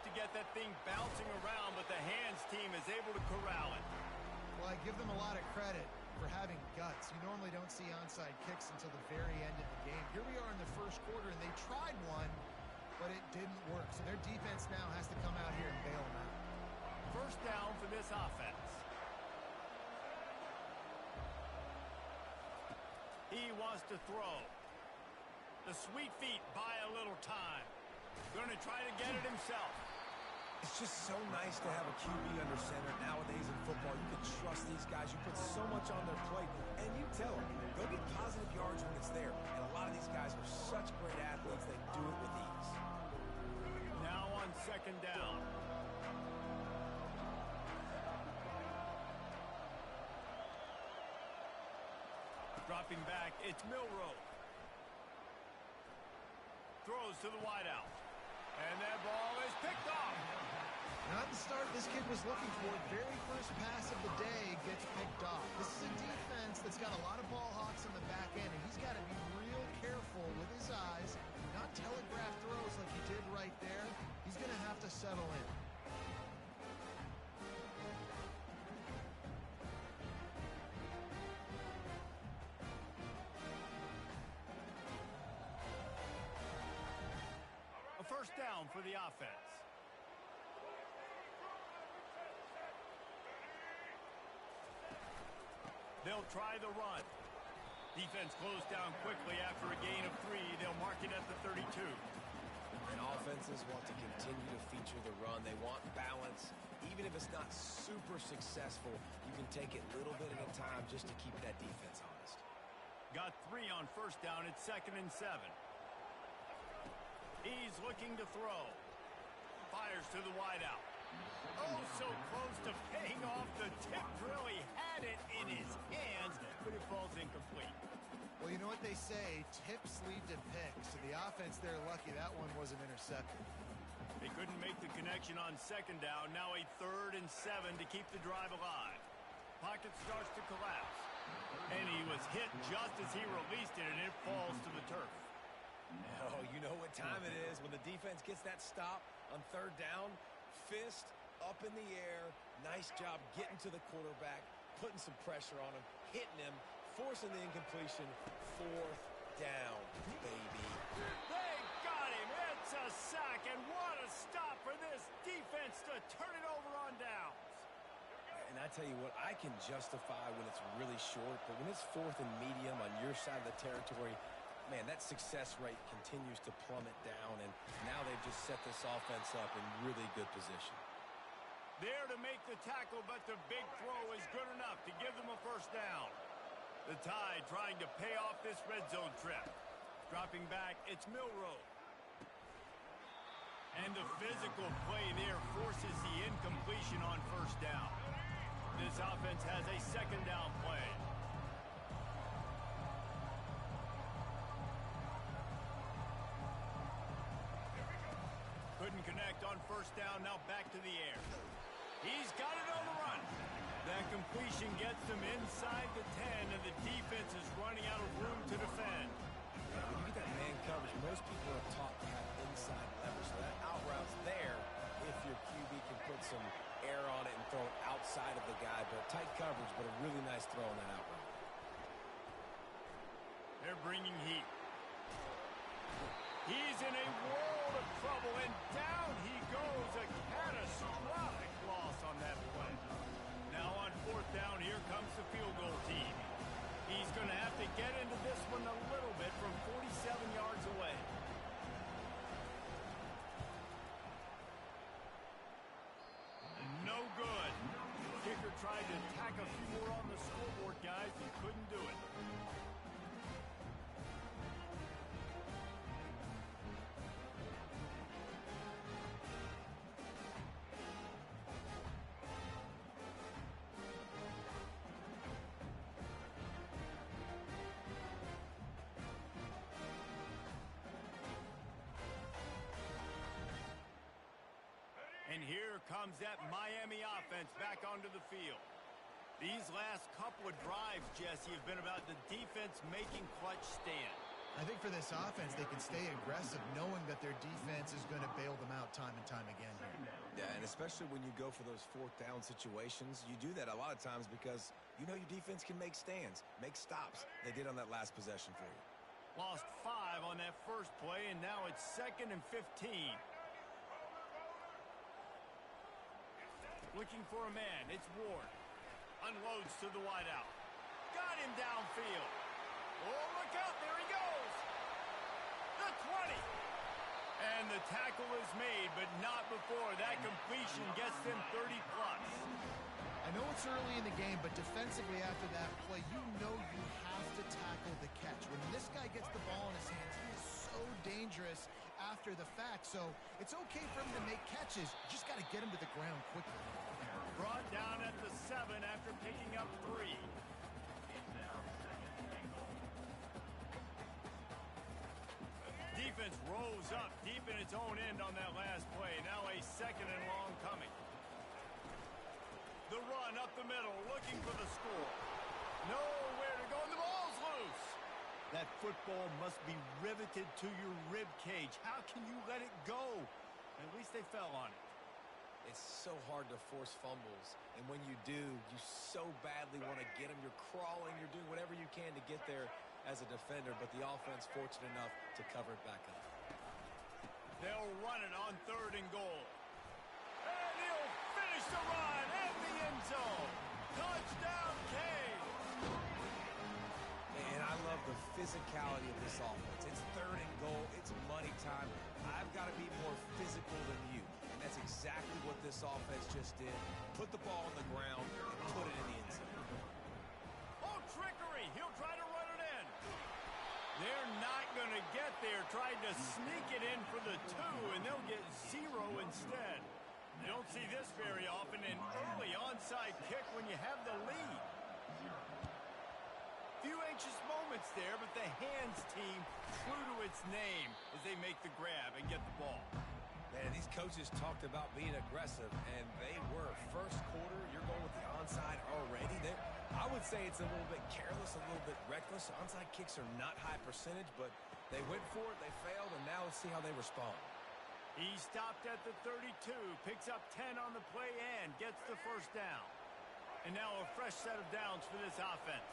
to get that thing bouncing around, but the hands team is able to corral it. Well, I give them a lot of credit for having guts. You normally don't see onside kicks until the very end of the game. Here we are in the first quarter, and they tried one, but it didn't work. So their defense now has to come out here and bail them out. First down for this offense. He wants to throw. The sweet feet buy a little time. Going to try to get it himself. It's just so nice to have a QB under center. Nowadays in football, you can trust these guys. You put so much on their plate, and you tell them, go get positive yards when it's there. And a lot of these guys are such great athletes, they do it with ease. Now on second down. Dropping back, it's Milroe. Throws to the wideout. And that ball is picked off. Not the start this kid was looking for. Very first pass of the day gets picked off. This is a defense that's got a lot of ball hawks on the back end, and he's got to be real careful with his eyes, not telegraph throws like he did right there. He's going to have to settle in. A first down for the offense. They'll try the run. Defense closed down quickly after a gain of 3. They'll mark it at the 32. And offenses want to continue to feature the run. They want balance. Even if it's not super successful, you can take it little bit at a time just to keep that defense honest. Got 3 on first down. It's 2nd and 7. He's looking to throw. Fires to the wideout. Oh, so close to paying off the tip drill. He had it in his hands, but it falls incomplete. Well, you know what they say, tips lead to picks. So the offense, they're lucky that one wasn't intercepted. They couldn't make the connection on second down. Now a 3rd and 7 to keep the drive alive. Pocket starts to collapse. And he was hit just as he released it, and it falls to the turf. Oh, you know what time it is when the defense gets that stop on 3rd down. Fist up in the air. Nice job getting to the quarterback, putting some pressure on him, hitting him, forcing the incompletion. 4th down, baby. They got him. It's a sack, and what a stop for this defense to turn it over on downs. And I tell you what, I can justify when it's really short, but when it's 4th and medium on your side of the territory, man, that success rate continues to plummet down, and now they've just set this offense up in really good position. There to make the tackle, but the big throw is good enough to give them a first down. The Tide trying to pay off this red zone trip. Dropping back, it's Milroe. And the physical play there forces the incompletion on first down. This offense has a 2nd down play. Couldn't connect on first down, now back to the air. He's got it on the run. That completion gets them inside the 10, and the defense is running out of room to defend. When you get that man coverage, most people are taught to have inside leverage, so that out route's there if your QB can put some air on it and throw it outside of the guy. But tight coverage, but a really nice throw on that out route. They're bringing heat. He's in a world of trouble, and down he goes. A catastrophic loss on that play. Now on 4th down, here comes the field goal team. He's going to have to get into this one a little bit from 47 yards away. No good. Kicker tried to tack a few more on the scoreboard, guys, and couldn't do it. And here comes that Miami offense back onto the field. These last couple of drives, Jesse, have been about the defense making clutch stand. I think for this offense, they can stay aggressive knowing that their defense is going to bail them out time and time again here. Yeah, and especially when you go for those fourth down situations, you do that a lot of times because you know your defense can make stands, make stops. They did on that last possession for you. Lost 5 on that first play, and now it's 2nd and 15. Looking for a man. It's Ward. Unloads to the wideout. Got him downfield. Oh, look out. There he goes. The 20. And the tackle is made, but not before that completion gets them 30-plus. I know it's early in the game, but defensively after that play, you know you have to tackle the catch. When this guy gets the ball in his hands, he is so dangerous after the fact. So it's okay for him to make catches. You just got to get him to the ground quickly. Brought down at the 7 after picking up 3. Defense rolls up deep in its own end on that last play. Now a 2nd and long coming. The run up the middle, looking for the score. Nowhere to go, and the ball's loose. That football must be riveted to your rib cage. How can you let it go? At least they fell on it. It's so hard to force fumbles, and when you do, you so badly want to get them. You're crawling, you're doing whatever you can to get there as a defender, but the offense fortunate enough to cover it back up. They'll run it on 3rd and goal. And he'll finish the run in the end zone. Touchdown, Kane. And I love the physicality of this offense. It's 3rd and goal. It's money time. I've got to be more physical than you. And that's exactly what this offense just did. Put the ball on the ground and put it in the end zone. Oh, trickery. He'll try to run it in. They're not going to get there. Tried to sneak it in for the 2, and they'll get 0 instead. You don't see this very often, an early onside kick when you have the lead. Few anxious moments there, but the hands team true to its name as they make the grab and get the ball. Man, these coaches talked about being aggressive, and they were. First quarter, you're going with the onside already. I would say it's a little bit careless, a little bit reckless. Onside kicks are not high percentage, but they went for it, they failed, and now let's see how they respond. He stopped at the 32, picks up 10 on the play, and gets the first down. And now a fresh set of downs for this offense.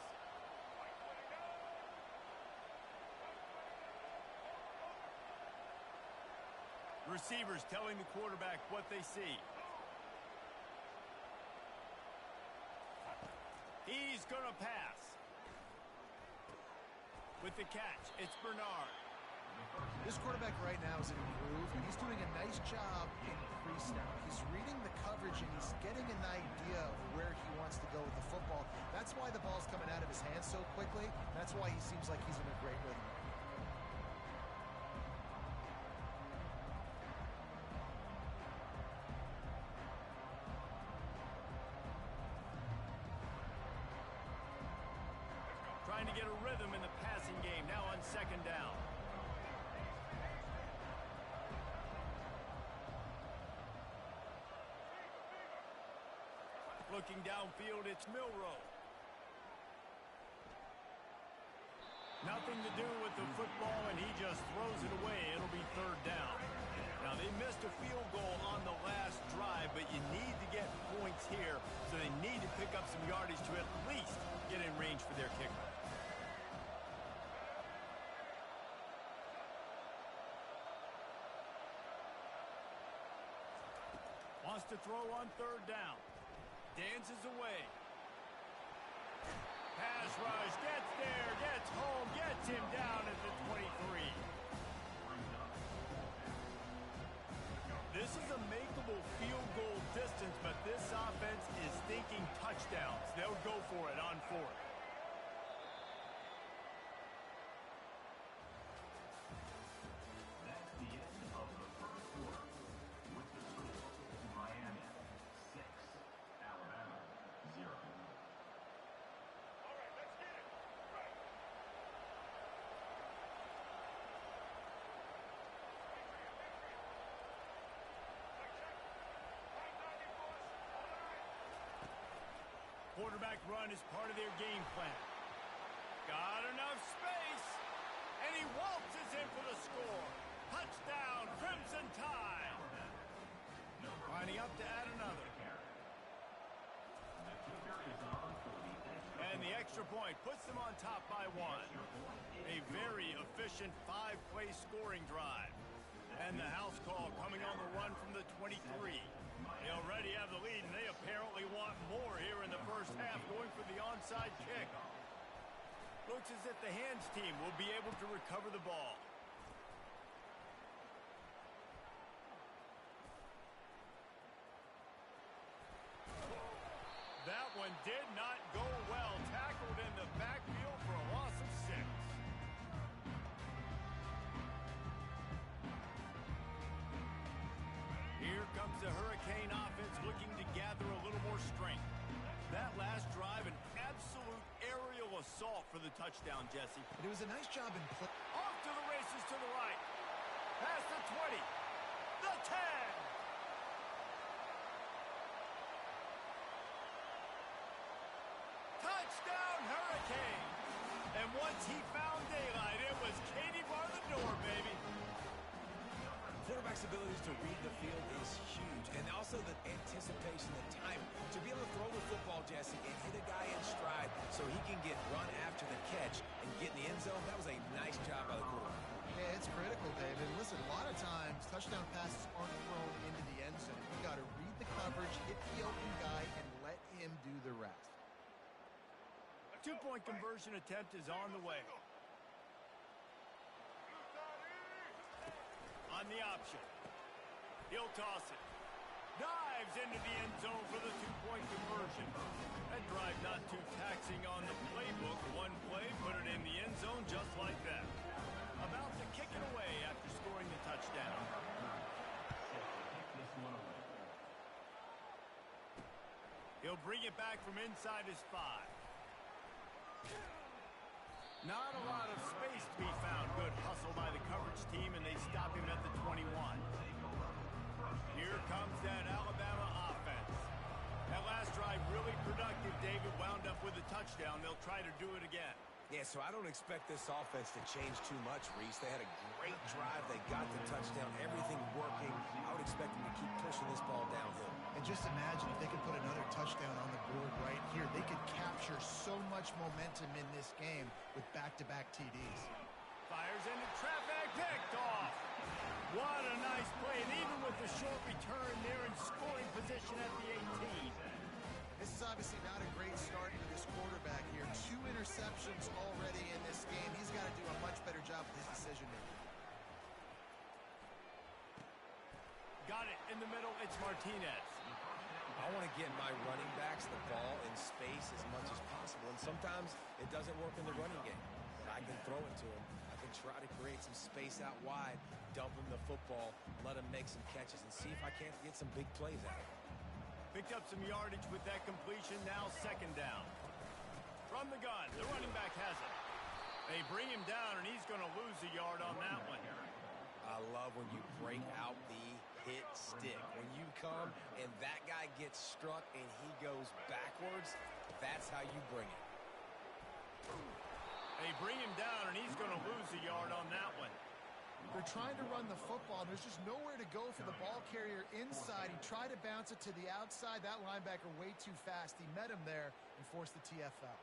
Receivers telling the quarterback what they see. He's going to pass. With the catch, it's Bernard. This quarterback right now is in a groove, and he's doing a nice job in pre-snap. He's reading the coverage, and he's getting an idea of where he wants to go with the football. That's why the ball's coming out of his hands so quickly. That's why he seems like he's in a great rhythm. Trying to get a rhythm in the passing game, now on 2nd down. Looking downfield, it's Milroe. Nothing to do with the football, and he just throws it away. It'll be 3rd down. Now, they missed a field goal on the last drive, but you need to get points here, so they need to pick up some yardage to at least get in range for their kicker. Wants to throw on 3rd down. Dances away. Pass rush, gets there, gets home, gets him down at the 23. This is a makeable field goal distance, but this offense is thinking touchdowns. They'll go for it on 4th. That's the end of the first quarter. With the score, Miami 6, Alabama 0. All right, let's get it. Right. Quarterback run is part of their game plan. Got enough space, and he extra point puts them on top by 1. A very efficient 5-play scoring drive. And the house call coming on the run from the 23. They already have the lead, and they apparently want more here in the first half, going for the onside kick. Looks as if the hands team will be able to recover the ball. That one did not go well. Tackled in the backfield for a loss of 6. Here comes the Hurricane offense looking to gather a little more strength. That last drive, an absolute aerial assault for the touchdown, Jesse. It was a nice job in play. Off to the races to the right. Past the 20. The 10. Touchdown, Hurricane. And once he found daylight, it was Katie bar the door, baby. Quarterback's abilities to read the field is huge, and also the anticipation, the time to be able to throw the football, Jesse, and hit a guy in stride so he can get run after the catch and get in the end zone. That was a nice job by the quarterback. Yeah, it's critical, David. Listen, a lot of times touchdown passes aren't thrown into the end zone. You got to read the coverage, hit the open guy, and let him do the rest. A 2-point conversion attempt is on the way. On the option. He'll toss it. Dives into the end zone for the 2-point conversion. That drive not too taxing on the playbook. One play, put it in the end zone just like that. About to kick it away after scoring the touchdown. He'll bring it back from inside his 5. Not a lot of space to be found. Good hustle by the coverage team, and they stop him at the 21. Here comes that Alabama offense. That last drive really productive. David wound up with a touchdown. They'll try to do it again. Yeah, so I don't expect this offense to change too much, Reese. They had a great drive. They got the touchdown. Everything working. I would expect them to keep pushing this ball downhill. And just imagine if they could put another touchdown on the board right here. They could capture so much momentum in this game with back-to-back TDs. Fires into traffic, picked off. What a nice play, and even with the short return, they're in scoring position at the 18. This is obviously not a great start for this quarterback here. 2 interceptions already in this game. He's got to do a much better job with his decision-making. Got it in the middle. It's Martinez. I want to get my running backs the ball in space as much as possible, and sometimes it doesn't work in the running game. But I can throw it to him. I can try to create some space out wide, dump him the football, let him make some catches, and see if I can't get some big plays out of him. Picked up some yardage with that completion. Now 2nd down. From the gun, the running back has it. They bring him down, and he's going to lose a yard on that one. I love when you break out the hit stick. When you come and that guy gets struck and he goes backwards, that's how you bring it. They bring him down, and he's going to lose a yard on that one. They're trying to run the football, and there's just nowhere to go for the ball carrier inside. He tried to bounce it to the outside. That linebacker way too fast. He met him there and forced the TFL.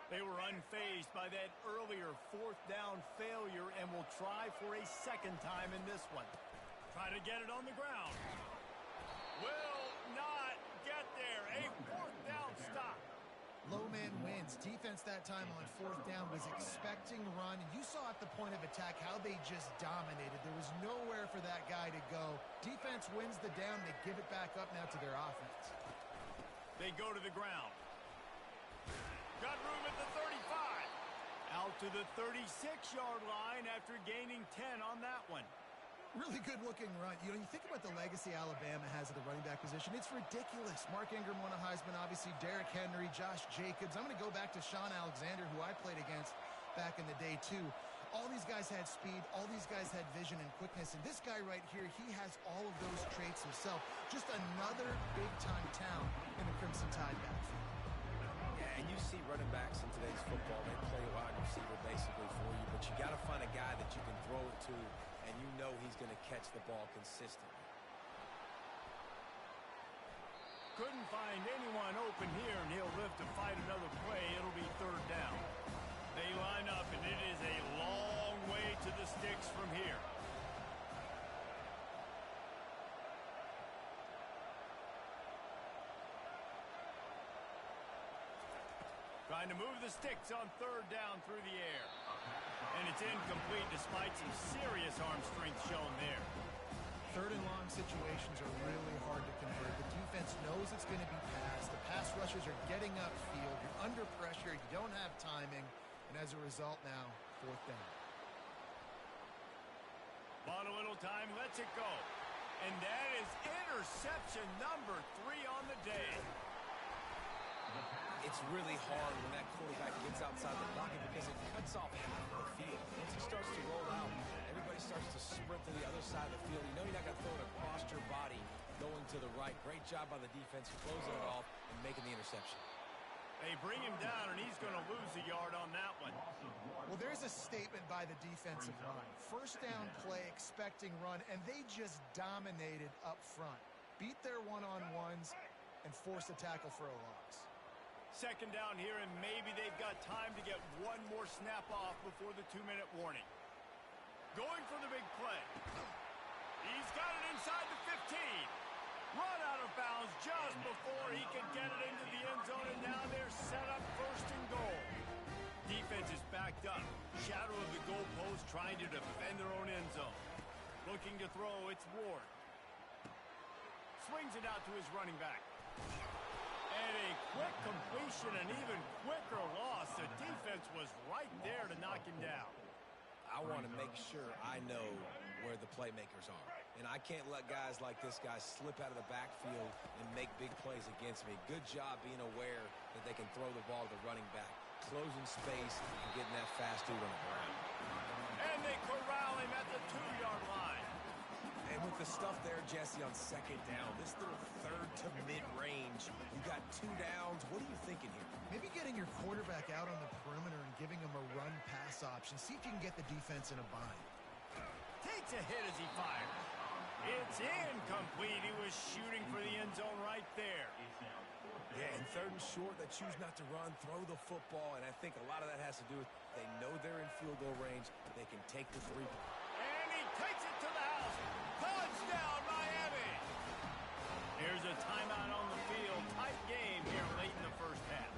They were unfazed by that earlier 4th down failure and will try for a 2nd time in this one. Try to get it on the ground. Will not get there. A 4th down stop. Low man wins. Defense that time on 4th down was expecting run. You saw at the point of attack how they just dominated. There was nowhere for that guy to go. Defense wins the down. They give it back up now to their offense. They go to the ground. Got room at the 35. Out to the 36-yard line after gaining 10 on that one. Really good-looking run. You know, you think about the legacy Alabama has at the running back position. It's ridiculous. Mark Ingram won a Heisman, obviously. Derrick Henry, Josh Jacobs. I'm going to go back to Sean Alexander, who I played against back in the day, too. All these guys had speed. All these guys had vision and quickness. And this guy right here, he has all of those traits himself. Just another big-time talent in the Crimson Tide backfield. Yeah, and you see running backs in today's football, they play a wide receiver basically for you, but you got to find a guy that you can throw it to, and you know he's going to catch the ball consistently. Couldn't find anyone open here, and he'll live to fight another play. It'll be third down. They line up, and it is a long way to the sticks from here. Trying to move the sticks on third down through the air. And it's incomplete despite some serious arm strength shown there. Third and long situations are really hard to convert. The defense knows it's going to be passed. The pass rushers are getting upfield. You're under pressure. You don't have timing. And as a result now, fourth down. Bought a little time, lets it go. And that is interception number 3 on the day. It's really hard when that quarterback gets outside the pocket because it cuts off half of the field. Once he starts to roll out, everybody starts to sprint to the other side of the field. You know you're not going to throw it across your body going to the right. Great job by the defense closing it off and making the interception. They bring him down, and he's going to lose a yard on that one. Well, there's a statement by the defensive line. First down play, expecting run, and they just dominated up front. Beat their one-on-ones and forced a tackle for a loss. Second down here, and maybe they've got time to get one more snap off before the 2-minute warning. Going for the big play. He's got it inside the 15. Run out of bounds just before he can get it into the end zone, and now they're set up first and goal. Defense is backed up. Shadow of the goalpost trying to defend their own end zone. Looking to throw, it's Ward. Swings it out to his running back. And a quick completion, an even quicker loss. The defense was right there to knock him down. I want to make sure I know where the playmakers are. And I can't let guys like this guy slip out of the backfield and make big plays against me. Good job being aware that they can throw the ball to the running back, closing space, and getting that fast dude on the ground. And they corral him at the 2-yard line. And with the stuff there, Jesse, on second down, this little third to mid-range, you got 2 downs. What are you thinking here? Maybe getting your quarterback out on the perimeter and giving him a run-pass option. See if you can get the defense in a bind. Takes a hit as he fires. It's incomplete. He was shooting for the end zone right there. Yeah, and third and short, they choose not to run, throw the football, and I think a lot of that has to do with they know they're in field goal range. They can take the 3 point. And he takes it to the house. Touchdown, Miami. Here's a timeout on the field. Tight game here late in the first half.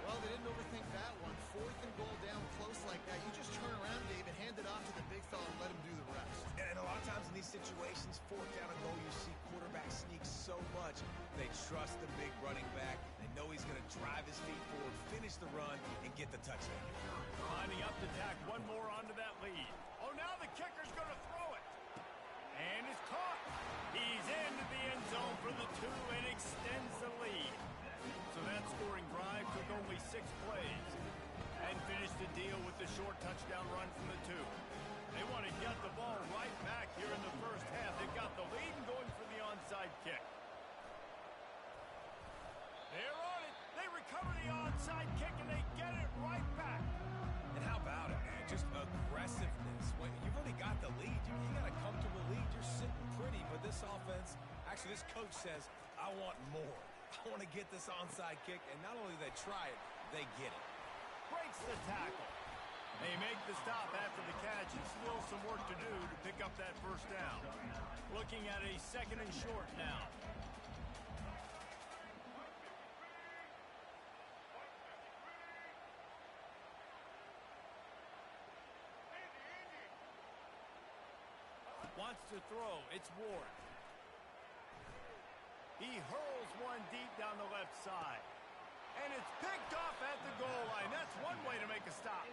Well, they didn't overthink that one. Fourth and goal down close like that. You just turn around, David, hand it off to the big fella and let him do the rest. And a lot of times in these situations, fourth down and goal, you see quarterbacks sneak so much. They trust the big running back. They know he's going to drive his feet forward, finish the run, and get the touchdown. Lining up to tack one more onto that lead. Oh, now the kicker's going to throw it. And it's caught. He's into the end zone for the 2 and extends the lead. So that scoring drive took only 6 plays and finished the deal with the short touchdown run from the 2. They want to get the ball right back here in the first half. They've got the lead and going for the onside kick. They're on it. They recover the onside kick and they get it right back. And how about it, man? Just aggressiveness. When you've already got the lead, you got a comfortable lead. You're sitting pretty, but this offense, actually this coach says, I want more. I want to get this onside kick, and not only do they try it, they get it. Breaks the tackle. They make the stop after the catch, and still some work to do to pick up that first down. Looking at a second and short now. Wants to throw. It's Ward. He hurls one deep down the left side. And it's picked off at the goal line. That's one way to make a stop.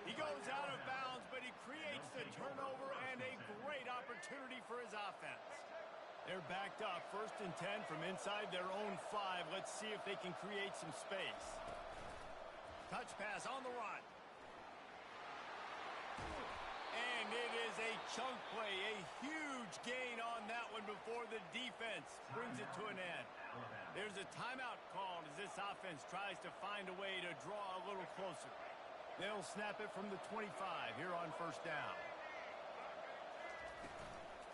He goes out of bounds, but he creates the turnover and a great opportunity for his offense. They're backed up, 1st and 10 from inside their own 5. Let's see if they can create some space. Touch pass on the run. And it is a chunk play, a huge gain on that one before the defense brings it to an end. There's a timeout called as this offense tries to find a way to draw a little closer. They'll snap it from the 25 here on first down.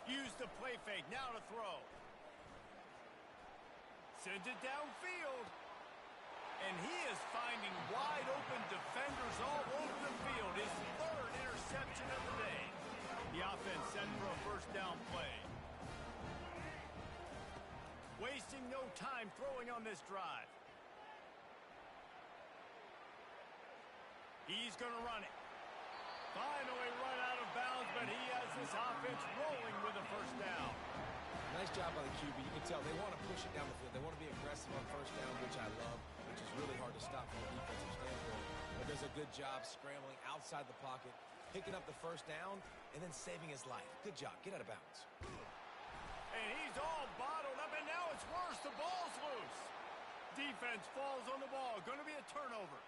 Use the play fake, now to throw. Sends it downfield. And he is finding wide open defenders all over the field. His third interception of the day. The offense set for a first down play. Wasting no time throwing on this drive. He's going to run it. Finally run out of bounds, but he has this offense rolling with a first down. Nice job by the QB. You can tell they want to push it down the field. They want to be aggressive on first down, which I love, which is really hard to stop from a defensive standpoint. But does a good job scrambling outside the pocket, picking up the first down, and then saving his life. Good job. Get out of bounds. And he's all bottled up, and now it's worse. The ball's loose. Defense falls on the ball. Going to be a turnover.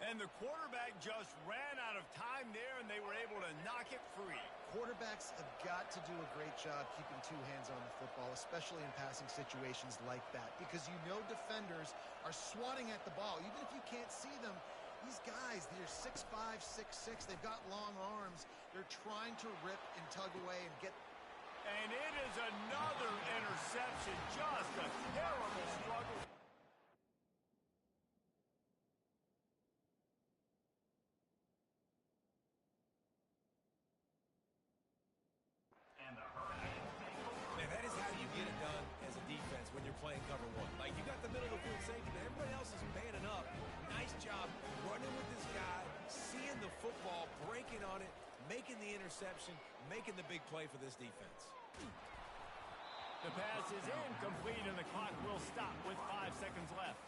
And the quarterback just ran out of time there, and they were able to knock it free. Quarterbacks have got to do a great job keeping two hands on the football, especially in passing situations like that, because you know defenders are swatting at the ball. Even if you can't see them, these guys, they're 6'5", 6'6", they've got long arms. They're trying to rip and tug away and get... And it is another interception. Just a terrible struggle. Man, that is how you get it done as a defense when you're playing cover one. Like, you got the middle of the field safety, but everybody else is manning up. Nice job running with this guy, seeing the football, breaking on it, making the interception, making the big play for this defense. The pass is incomplete, and the clock will stop with 5 seconds left.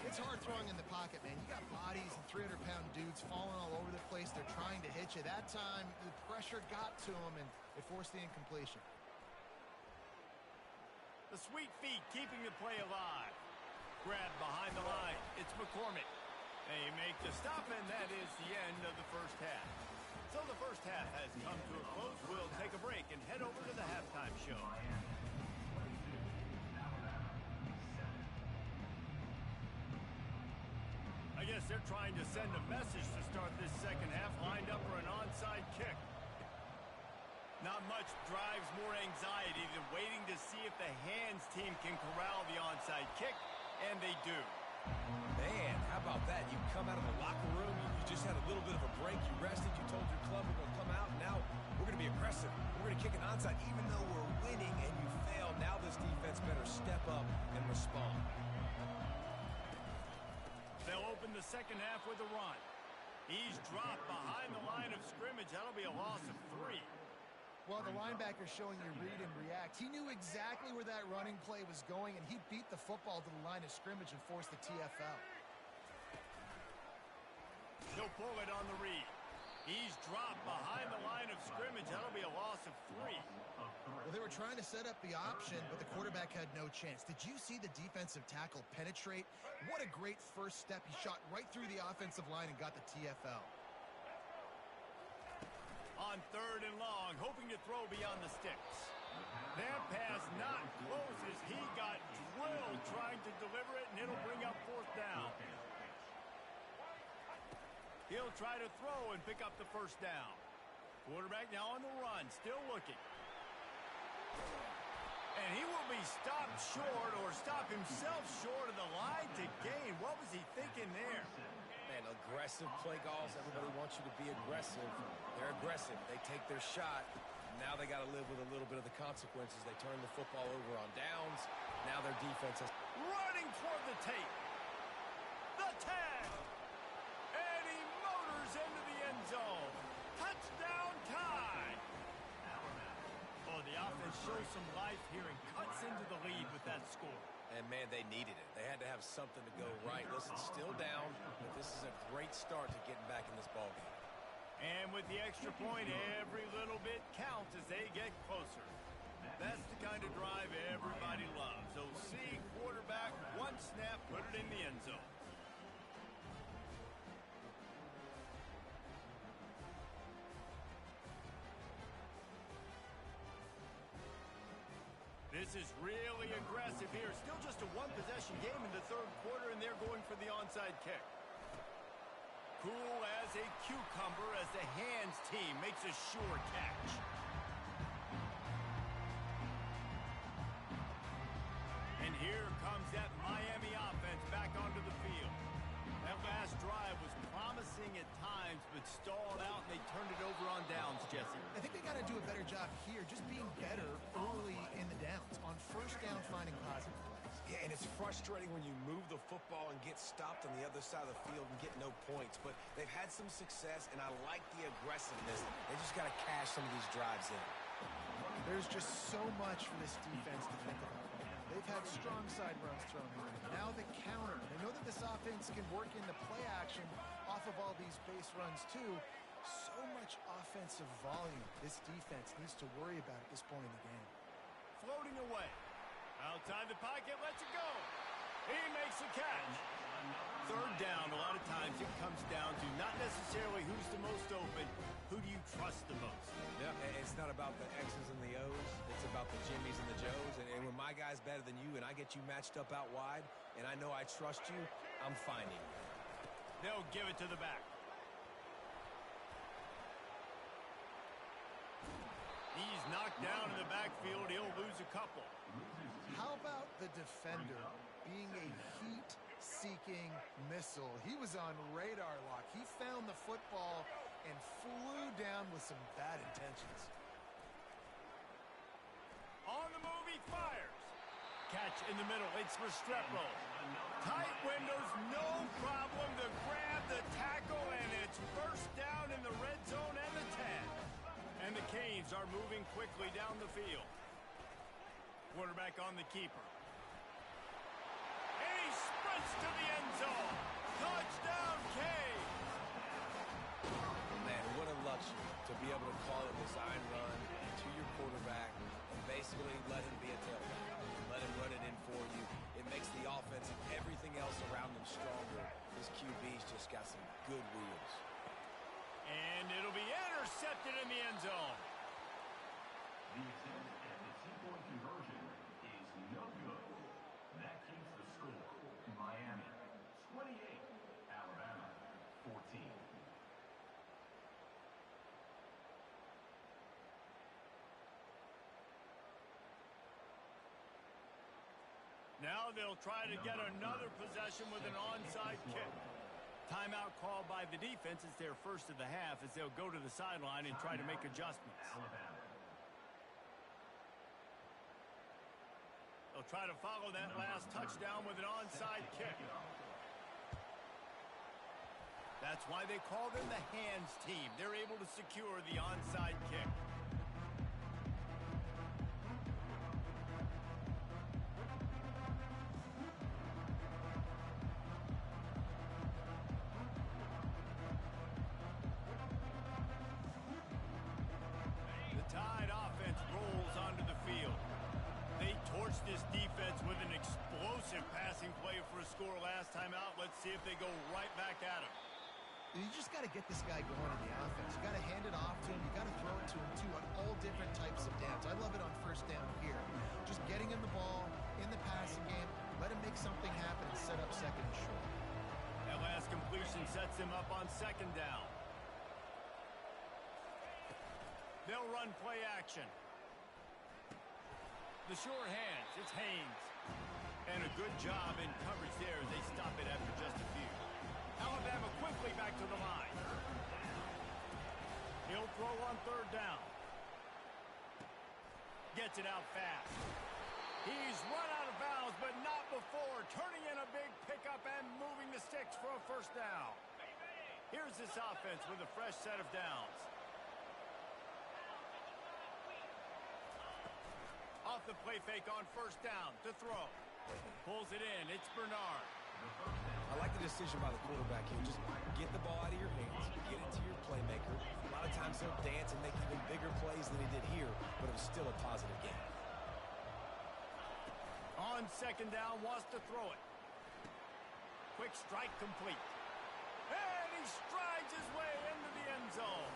It's hard throwing in the pocket, man. You got bodies and 300-pound dudes falling all over the place. They're trying to hit you. That time, the pressure got to them, and it forced the incompletion. The sweet feet keeping the play alive. Grab behind the line. It's McCormick. They make the stop, and that is the end of the first half. So the first half has come to a close. We'll take a break and head over to the halftime show. I guess they're trying to send a message to start this second half, lined up for an onside kick. Not much drives more anxiety than waiting to see if the hands team can corral the onside kick, and they do. Man, how about that? You come out of the locker room, you just had a little bit of a break, you rested, you told your club we're going to come out, and now we're going to be aggressive. We're going to kick an onside, even though we're winning and you fail. Now this defense better step up and respond. They'll open the second half with a run. He's dropped behind the line of scrimmage. That'll be a loss of 3. Well, the linebacker's showing you read and react. He knew exactly where that running play was going, and he beat the football to the line of scrimmage and forced the TFL. He'll pull it on the read. He's dropped behind the line of scrimmage. That'll be a loss of 3. Well, they were trying to set up the option, but the quarterback had no chance. Did you see the defensive tackle penetrate? What a great first step. He shot right through the offensive line and got the TFL. On 3rd and long, hoping to throw beyond the sticks. That pass not close as he got drilled trying to deliver it, and it'll bring up 4th down. He'll try to throw and pick up the first down. Quarterback now on the run, still looking. And he will be stopped short or stop himself short of the line to gain. What was he thinking there? Man, aggressive play calls. Everybody wants you to be aggressive. They're aggressive. They take their shot. Now they got to live with a little bit of the consequences. They turn the football over on downs. Now their defense is running toward the tape. The tag. And he motors into the end zone. Touchdown tie. Oh, the offense shows some life here and cuts into the lead with that score. And, man, they needed it. They had to have something to go right. Listen, still down, but this is a great start to getting back in this ballgame. And with the extra point, every little bit counts as they get closer. That's the kind of drive everybody loves. OC, quarterback, one snap, put it in the end zone. This is really aggressive here. Still just a one-possession game in the 3rd quarter, and they're going for the onside kick. Cool as a cucumber as the hands team makes a sure catch. And here comes Jesse. I think they got to do a better job here, just being better early in the downs, on first down finding positive plays. Yeah, and it's frustrating when you move the football and get stopped on the other side of the field and get no points. But they've had some success, and I like the aggressiveness. They just got to cash some of these drives in. There's just so much for this defense to think about right now. They've had strong side runs thrown in. Now the counter. They know that this offense can work into play action off of all these base runs too. So much offensive volume this defense needs to worry about at this point in the game. Floating away. Outside the pocket, lets it go. He makes the catch. Third down, a lot of times it comes down to not necessarily who's the most open, who do you trust the most? Yeah, it's not about the X's and the O's. It's about the Jimmies and the Joes. And when my guy's better than you and I get you matched up out wide and I know I trust you, I'm finding you. They'll give it to the back. He's knocked down in the backfield. He'll lose a couple. How about the defender being a heat-seeking missile? He was on radar lock. He found the football and flew down with some bad intentions. On the move, he fires. Catch in the middle. It's Restrepo. Tight windows, no problem to grab the tackle, and it's first down in the red zone and the 10. And the Canes are moving quickly down the field. Quarterback on the keeper. And he sprints to the end zone. Touchdown, Canes! Man, what a luxury to be able to call a design run to your quarterback and basically let him be a tailback. Let him run it in for you. It makes the offense and everything else around him stronger. This QB's just got some good wheels. And it'll be intercepted in the end zone. The attempt at the two-point conversion is no good. That keeps the score. Miami 28, Alabama 14. Now they'll try to get another possession with an onside kick. Timeout called by the defense. It's their first of the half as they'll go to the sideline and try to make adjustments. They'll try to follow that last touchdown with an onside kick. That's why they call them the hands team. They're able to secure the onside kick. This defense with an explosive passing play for a score last time out. Let's see if they go right back at him. You just got to get this guy going in the offense. You got to hand it off to him. You got to throw it to him, too, on all different types of downs. I love it on first down here. Just getting him the ball in the passing game, let him make something happen and set up second and short. That last completion sets him up on second down. They'll run play action. The sure hands, it's Haynes. And a good job in coverage there as they stop it after just a few. Alabama quickly back to the line. He'll throw on third down. Gets it out fast. He's run out of bounds, but not before. Turning in a big pickup and moving the sticks for a first down. Here's this offense with a fresh set of downs. Off the play fake on first down to throw. Pulls it in. It's Bernard. I like the decision by the quarterback here. Just get the ball out of your hands, get it to your playmaker. A lot of times he'll dance and make even bigger plays than he did here, but it was still a positive game. On second down, wants to throw it. Quick strike complete. And he strides his way into the end zone.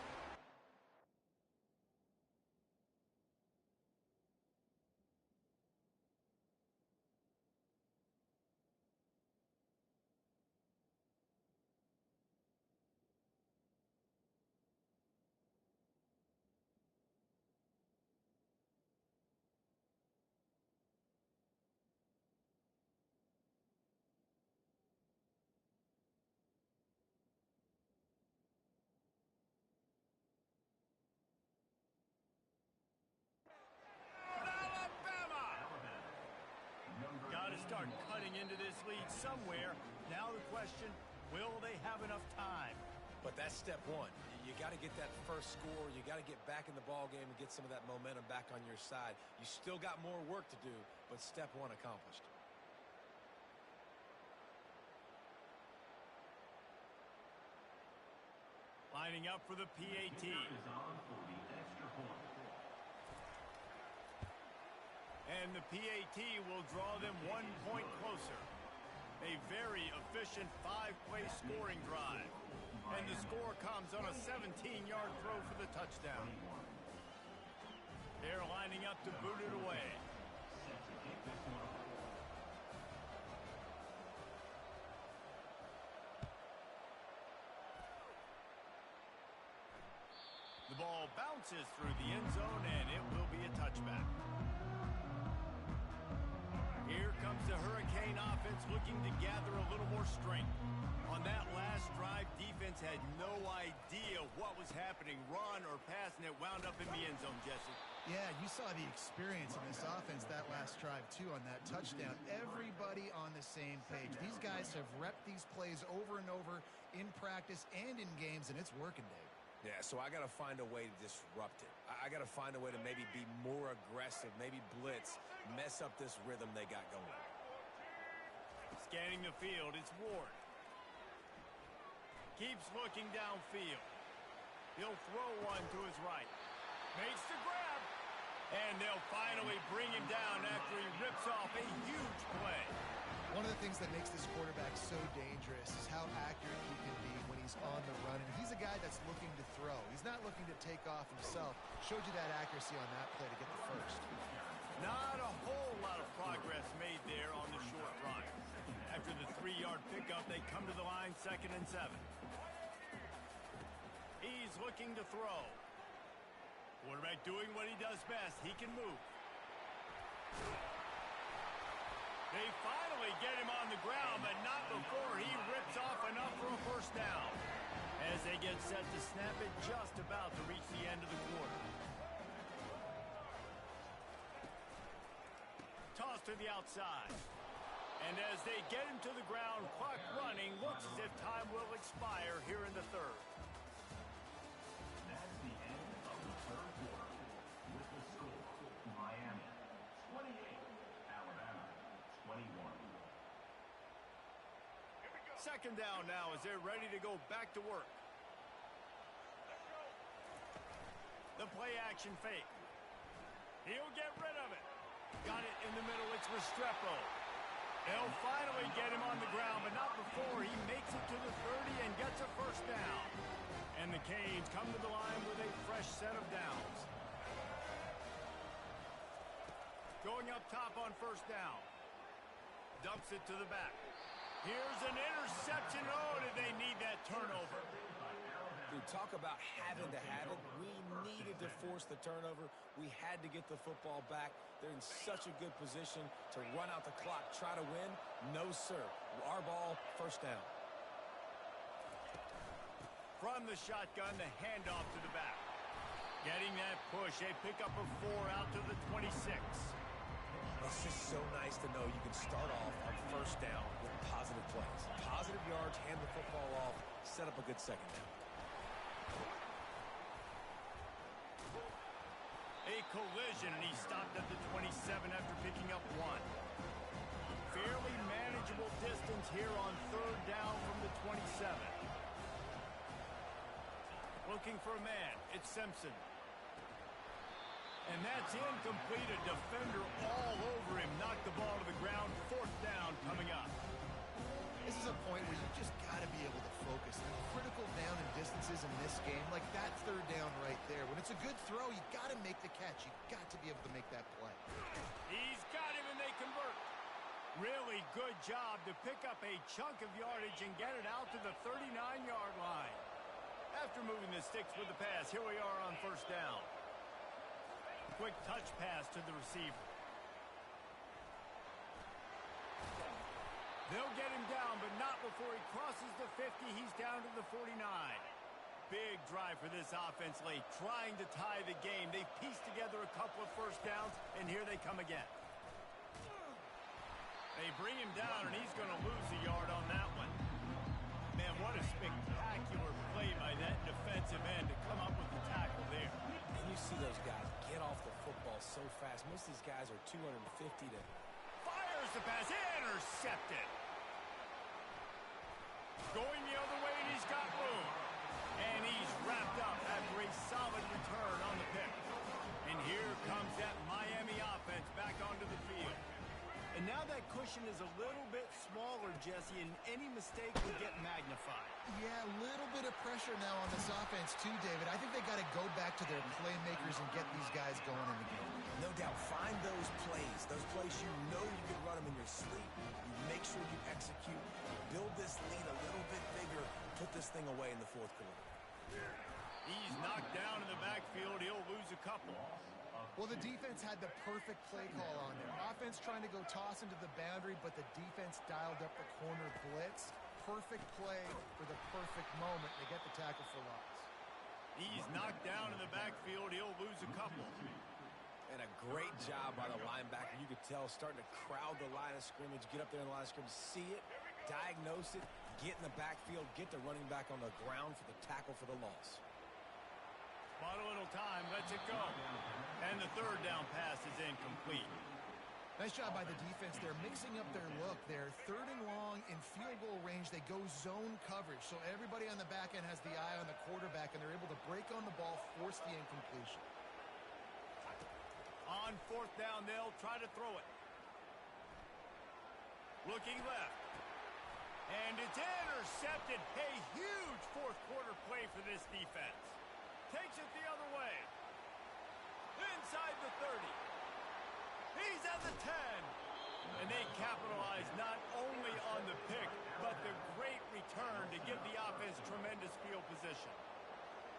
lead somewhere. Now the question, will they have enough time? But that's step one. You got to get that first score. You got to get back in the ball game and get some of that momentum back on your side. You still got more work to do, but step one accomplished. Lining up for the PAT. And the PAT will draw them 1 point closer. A very efficient 5-play scoring drive. And the score comes on a 17-yard throw for the touchdown. They're lining up to boot it away. The ball bounces through the end zone, and it will be a touchback. Here comes the Hurricane offense looking to gather a little more strength. On that last drive, defense had no idea what was happening. Run or pass, and it wound up in the end zone, Jesse. Yeah, you saw the experience in this offense that last drive, too, on that touchdown. Everybody on the same page. These guys have repped these plays over and over in practice and in games, and it's working, Dave. Yeah, so I got to find a way to disrupt it. I got to find a way to maybe be more aggressive, maybe blitz, mess up this rhythm they got going. Scanning the field, it's Ward. Keeps looking downfield. He'll throw one to his right. Makes the grab. And they'll finally bring him down after he rips off a huge play. One of the things that makes this quarterback so dangerous is how accurate he can be when he's on the run. And he's a guy that's looking to throw. He's not looking to take off himself. Showed you that accuracy on that play to get the first. Not a whole lot of progress made there on the short run. After the 3-yard pickup, they come to the line 2nd and 7. He's looking to throw. Quarterback doing what he does best. He can move. They finally get him on the ground, but not before he rips off enough for a first down. As they get set to snap it, just about to reach the end of the quarter. Toss to the outside. And as they get him to the ground, clock running, looks as if time will expire here in the third. That's the end of the third quarter. With the score, Miami 28, Alabama 21. Second down now as they're ready to go back to work. The play action fake. He'll get rid of it. Got it in the middle. It's Restrepo. They'll finally get him on the ground, but not before he makes it to the 30 and gets a first down. And the Canes come to the line with a fresh set of downs. Going up top on first down. Dumps it to the back. Here's an interception. Oh, did they need that turnover? Dude, talk about having to have it. We needed to force the turnover. We had to get the football back. They're in such a good position to run out the clock, try to win. No, sir. Our ball, first down. From the shotgun, the handoff to the back. Getting that push, a pickup of 4 out to the 26. It's just so nice to know you can start off on first down with positive plays. Positive yards, hand the football off, set up a good second down. A collision, and he stopped at the 27 after picking up 1. Fairly manageable distance here on third down from the 27. Looking for a man. It's Simpson. And that's incomplete. A defender all over him. Knocked the ball to the ground. Fourth down coming up. This is a point where you just got to be able to focus. The critical down and distances in this game, like that third down right there. When it's a good throw, you got to make the catch. You got to be able to make that play. He's got him, and they convert. Really good job to pick up a chunk of yardage and get it out to the 39-yard line. After moving the sticks with the pass, here we are on first down. Quick touch pass to the receiver. They'll get him down, but not before he crosses the 50. He's down to the 49. Big drive for this offense late, trying to tie the game. They pieced together a couple of first downs, and here they come again. They bring him down, and he's going to lose a yard on that one. Man, what a spectacular play by that defensive end to come up with the tackle there. And you see those guys get off the football so fast. Most of these guys are 250 to... Fires the pass, intercepted. Going the other way, and he's got room. And he's wrapped up after a solid return on the pick. And here comes that Miami offense back onto the field. And now that cushion is a little bit smaller, Jesse, and any mistake would get magnified. Yeah, a little bit of pressure now on this offense too, David. I think they got to go back to their playmakers and get these guys going in the game. No doubt, find those plays you know you can run them in your sleep. You make sure you execute, build this lead a little bit bigger, put this thing away in the fourth quarter. He's knocked down in the backfield. He'll lose a couple. Well, the defense had the perfect play call on there. Offense trying to go toss into the boundary, but the defense dialed up the corner blitz. Perfect play for the perfect moment. They get the tackle for loss. He's knocked down in the backfield. He'll lose a couple. And a great job by the linebacker. You could tell, starting to crowd the line of scrimmage, get up there in the line of scrimmage, see it, diagnose it, get in the backfield, get the running back on the ground for the tackle for the loss. Bought a little time, lets it go. And the third down pass is incomplete. Nice job by the defense. They're mixing up their look. They're third and long in field goal range. They go zone coverage. So everybody on the back end has the eye on the quarterback, and they're able to break on the ball, force the incompletion. On fourth down, they'll try to throw it. Looking left. And it's intercepted. A huge fourth quarter play for this defense. Takes it the other way. Inside the 30. He's at the 10. And they capitalize not only on the pick, but the great return to give the offense tremendous field position.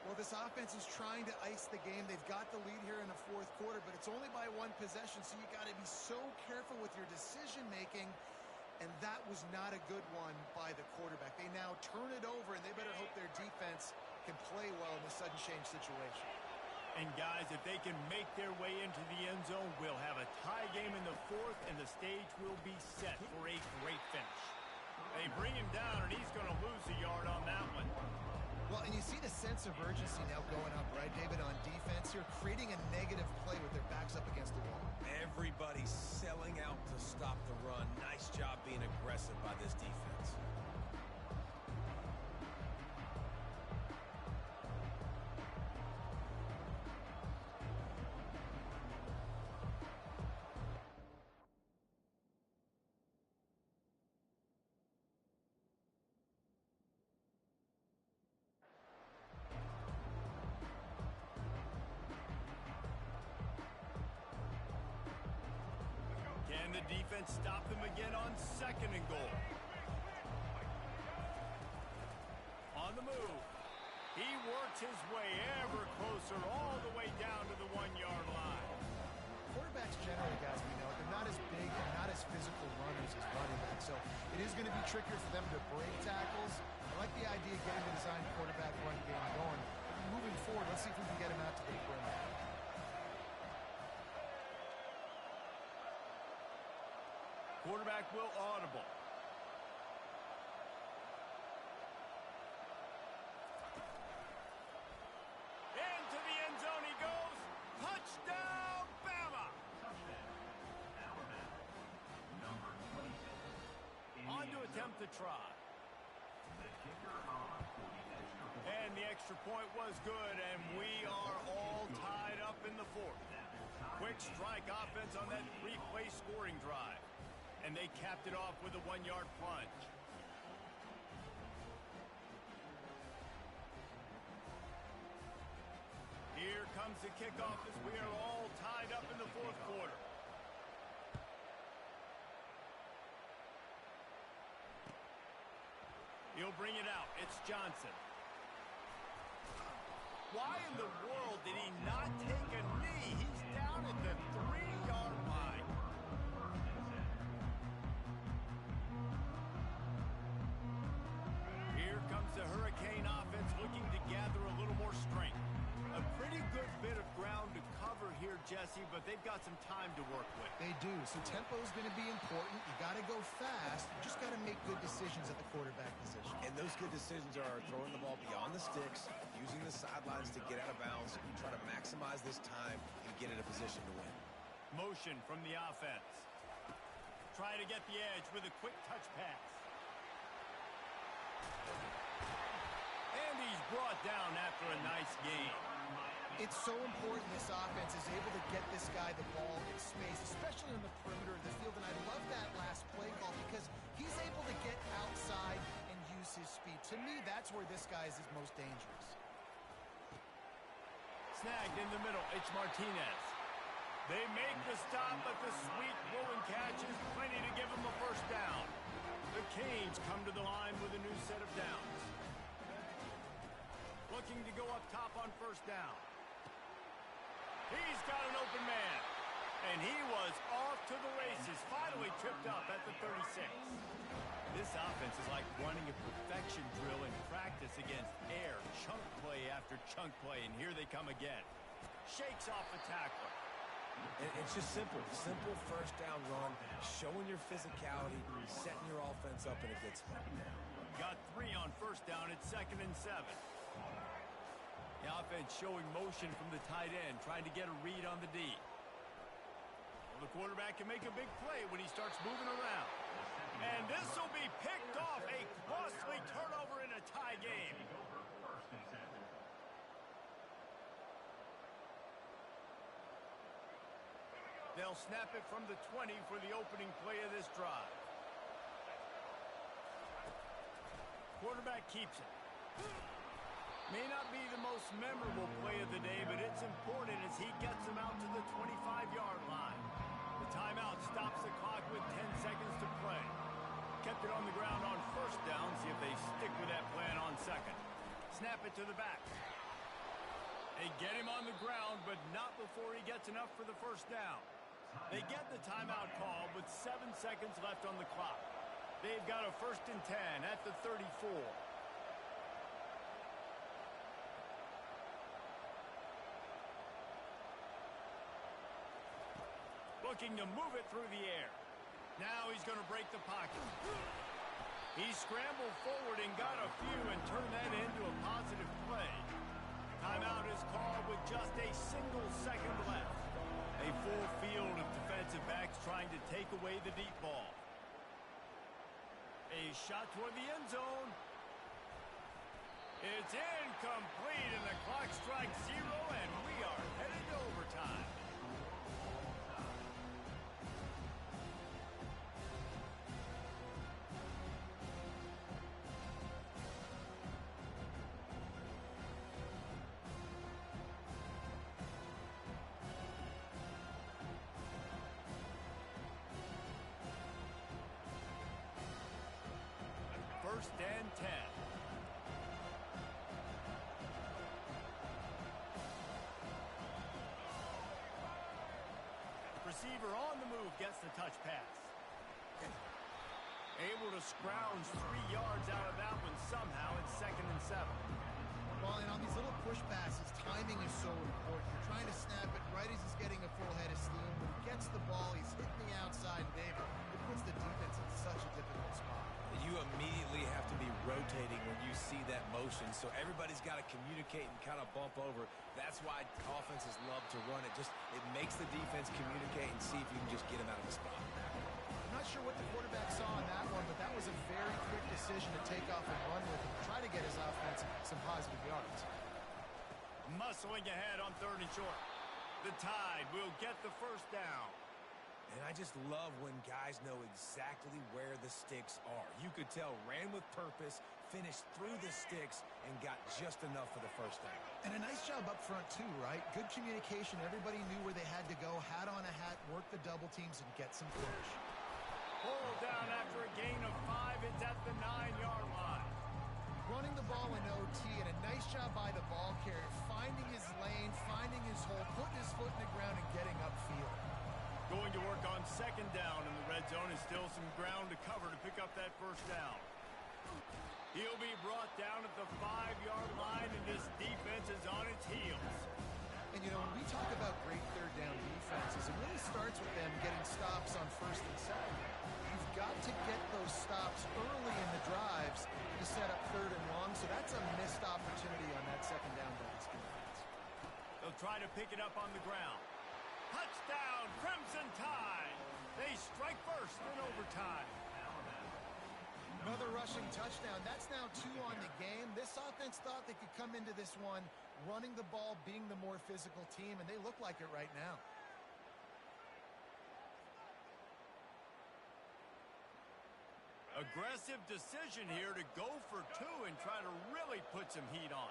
Well, this offense is trying to ice the game. They've got the lead here in the fourth quarter, but it's only by one possession, so you got to be so careful with your decision-making, and that was not a good one by the quarterback. They now turn it over, and they better hope their defense can play well in the sudden change situation. And guys, if they can make their way into the end zone, we'll have a tie game in the fourth, and the stage will be set for a great finish. They bring him down, and he's going to lose a yard on that one. Well, and you see the sense of urgency now going up, right, David, on defense here, creating a negative play with their backs up against the wall. Everybody's selling out to stop the run. Nice job being aggressive by this defense. Can the defense stop them again on second and goal? On the move. He works his way ever closer all the way down to the 1-yard line. Quarterbacks generally, guys, we know, they're not as big and not as physical runners as running backs, so it is going to be trickier for them to break tackles. I like the idea of getting the design quarterback run game going. Moving forward, let's see if we can get him out to the perimeter. Quarterback will audible. Into the end zone he goes. Touchdown, Bama! On to attempt to try. And the extra point was good, and we are all tied up in the fourth. Quick strike offense on that three-play scoring drive. And they capped it off with a 1-yard plunge. Here comes the kickoff as we are all tied up in the fourth quarter. He'll bring it out. It's Johnson. Why in the world did he not take a knee? He's down at the 3-yard line. Here comes the Hurricane offense looking to gather a little more strength. A pretty good bit of ground to cover here, Jesse, but but they've got some time to work with. They do, so tempo is going to be important. You got to go fast. You just got to make good decisions at the quarterback position. And those good decisions are throwing the ball beyond the sticks, using the sidelines to get out of bounds, try to maximize this time and get in a position to win. Motion from the offense. Try to get the edge with a quick touch pass. And he's brought down after a nice gain. It's so important this offense is able to get this guy the ball in space, especially on the perimeter of the field. And I love that last play call because he's able to get outside and use his speed. To me, that's where this guy is his most dangerous. Snagged in the middle, it's Martinez. They make the stop, but the sweet rolling catch is plenty to give him a first down. The Canes come to the line with a new set of downs. Looking to go up top on first down. He's got an open man. And he was off to the races, finally tripped up at the 36. This offense is like running a perfection drill in practice against air. Chunk play after chunk play, and here they come again. Shakes off the tackler. It's just simple. Simple first down run, showing your physicality, setting your offense up in a good spot. Got 3 on first down. It's 2nd and 7. The offense showing motion from the tight end, trying to get a read on the D. Well, the quarterback can make a big play when he starts moving around. And this will be picked off. A costly turnover in a tie game. They'll snap it from the 20 for the opening play of this drive. Quarterback keeps it. May not be the most memorable play of the day, but it's important as he gets them out to the 25-yard line. The timeout stops the clock with 10 seconds to play. Kept it on the ground on first down. See if they stick with that plan on second. Snap it to the back. They get him on the ground, but not before he gets enough for the first down. They get the timeout call with 7 seconds left on the clock. They've got a 1st and 10 at the 34. Looking to move it through the air. Now he's going to break the pocket. He scrambled forward and got a few and turned that into a positive play. Timeout is called with just a single second left. A full field of defensive backs trying to take away the deep ball. A shot toward the end zone. It's incomplete, and the clock strikes 0, and we are headed to overtime. First and 10. Receiver on the move gets the touch pass. Able to scrounge 3 yards out of that one somehow. It's 2nd and 7. Well, and on these little push passes, timing is so important. You're trying to snap it right as he's getting a full head of steam. When he gets the ball, he's hitting the outside, David. It puts the defense in such a difficult spot. You immediately have to be rotating when you see that motion, so everybody's got to communicate and kind of bump over. That's why offenses love to run it. It makes the defense communicate and see if you can just get him out of the spot. I'm not sure what the quarterback saw on that one, but that was a very quick decision to take off and run with him, try to get his offense some positive yards. Muscling ahead on 3rd and short. The Tide will get the first down. And I just love when guys know exactly where the sticks are. You could tell ran with purpose, finished through the sticks, and got just enough for the first down. And a nice job up front, too, right? Good communication. Everybody knew where they had to go, hat on a hat, work the double teams, and get some push. Pulled down after a gain of 5. It's at the 9-yard line. Running the ball in OT, and a nice job by the ball carrier, finding his lane, finding his hole, putting his foot in the ground, and getting upfield. Going to work on 2nd down in the red zone. Is still some ground to cover to pick up that first down. He'll be brought down at the 5-yard line, and this defense is on its heels. And, you know, when we talk about great third down defenses, starts with them getting stops on first and second. You've got to get those stops early in the drives to set up third and long, so that's a missed opportunity on that second down by this defense. They'll try to pick it up on the ground. Touchdown, Crimson Tide! They strike first in overtime. Another rushing touchdown. That's now 2 on the game. This offense thought they could come into this one running the ball, being the more physical team, and they look like it right now. Aggressive decision here to go for 2 and try to really put some heat on.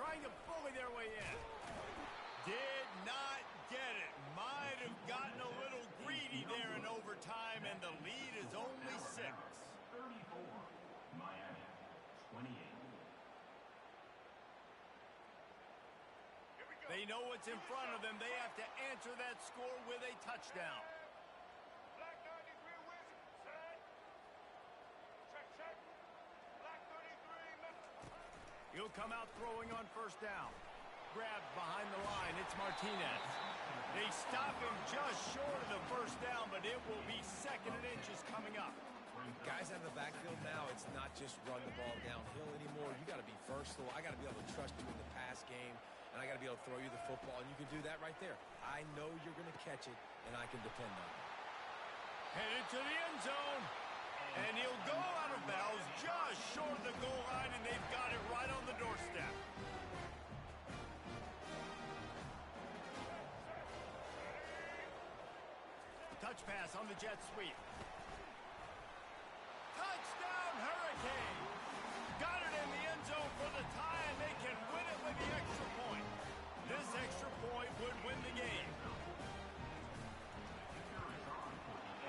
Trying to bully their way in. Did not get it. Might have gotten a little greedy there in overtime, and the lead is only 6. 34, Miami, 28. They know what's in front of them. They have to answer that score with a touchdown. He'll come out throwing on first down. Grabbed behind the line. It's Martinez. They stop him just short of the first down, but it will be second and inches coming up. Guys out of the backfield now, it's not just run the ball downhill anymore. You got to be versatile. I got to be able to trust you in the pass game, and I got to be able to throw you the football, and you can do that right there. I know you're going to catch it, and I can depend on it. Headed to the end zone. And he'll go out of bounds just short of the goal line, and they've got it right on the doorstep. Touch pass on the jet sweep.